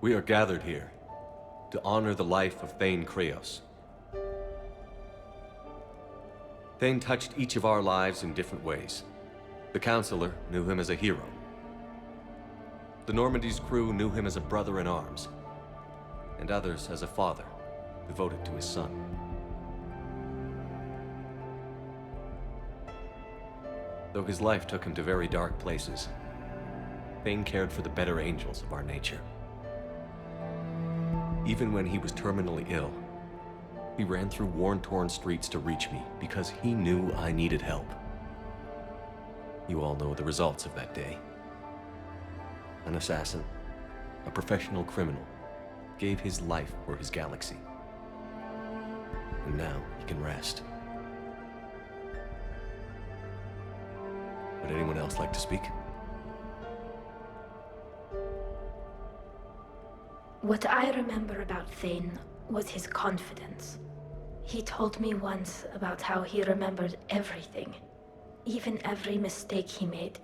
We are gathered here to honor the life of Thane Kreos. Thane touched each of our lives in different ways. The Counselor knew him as a hero. The Normandy's crew knew him as a brother in arms, and others as a father devoted to his son. Though his life took him to very dark places, Thane cared for the better angels of our nature. Even when he was terminally ill, he ran through worn-torn streets to reach me because he knew I needed help. You all know the results of that day. An assassin, a professional criminal, gave his life for his galaxy. And now he can rest. Would anyone else like to speak? What I remember about Thane was his confidence. He told me once about how he remembered everything, even every mistake he made.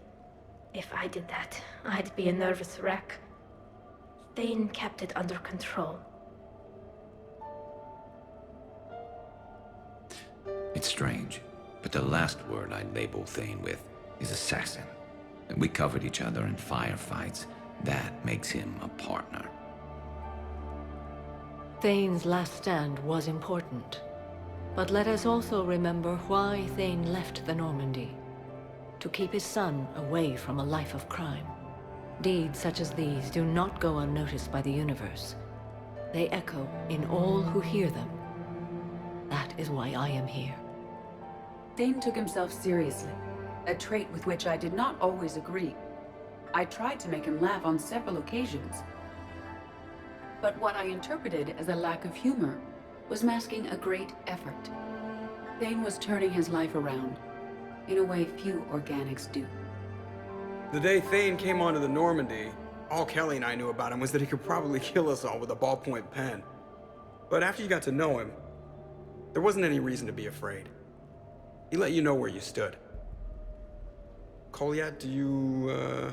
If I did that, I'd be a nervous wreck. Thane kept it under control. It's strange, but the last word I'd label Thane with is assassin. And we covered each other in firefights. That makes him a partner. Thane's last stand was important. But let us also remember why Thane left the Normandy. To keep his son away from a life of crime. Deeds such as these do not go unnoticed by the universe. They echo in all who hear them. That is why I am here. Thane took himself seriously, a trait with which I did not always agree. I tried to make him laugh on several occasions. But what I interpreted as a lack of humor was masking a great effort. Thane was turning his life around, in a way few organics do. The day Thane came onto the Normandy, all Kelly and I knew about him was that he could probably kill us all with a ballpoint pen. But after you got to know him, there wasn't any reason to be afraid. He let you know where you stood. Kolyat, do you,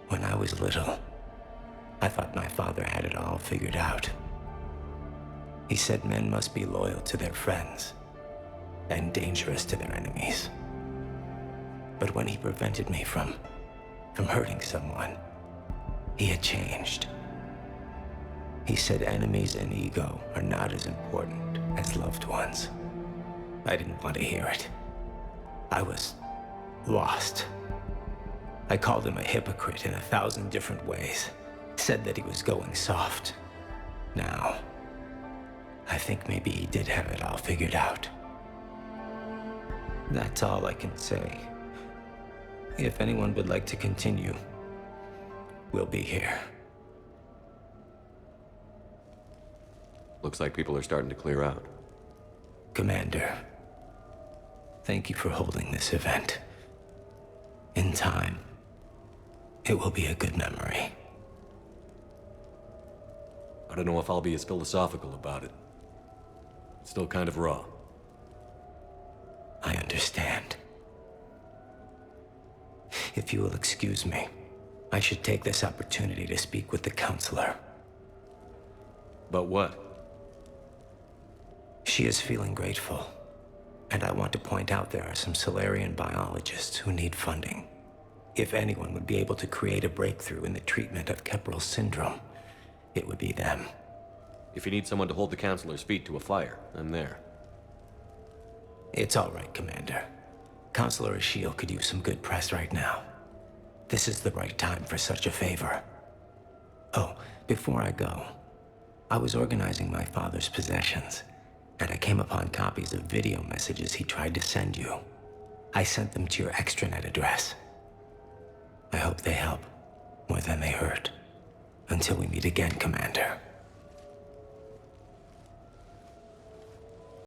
When I was little, I thought my father had it all figured out. He said men must be loyal to their friends and dangerous to their enemies. But when he prevented me from hurting someone, he had changed. He said enemies and ego are not as important as loved ones. I didn't want to hear it. I was lost. I called him a hypocrite in 1,000 different ways. Said that he was going soft. Now, I think maybe he did have it all figured out. That's all I can say. If anyone would like to continue, we'll be here. Looks like people are starting to clear out. Commander, thank you for holding this event. In time, it will be a good memory. I don't know if I'll be as philosophical about it. It's still kind of raw. I understand. If you will excuse me, I should take this opportunity to speak with the Counselor. About what? She is feeling grateful, and I want to point out there are some Solarian biologists who need funding. If anyone would be able to create a breakthrough in the treatment of Kepral syndrome, it would be them. If you need someone to hold the Counselor's feet to a fire, I'm there. It's all right, Commander. Counselor Ashiel could use some good press right now. This is the right time for such a favor. Oh, before I go, I was organizing my father's possessions, and I came upon copies of video messages he tried to send you. I sent them to your extranet address. I hope they help more than they hurt. Until we meet again, Commander.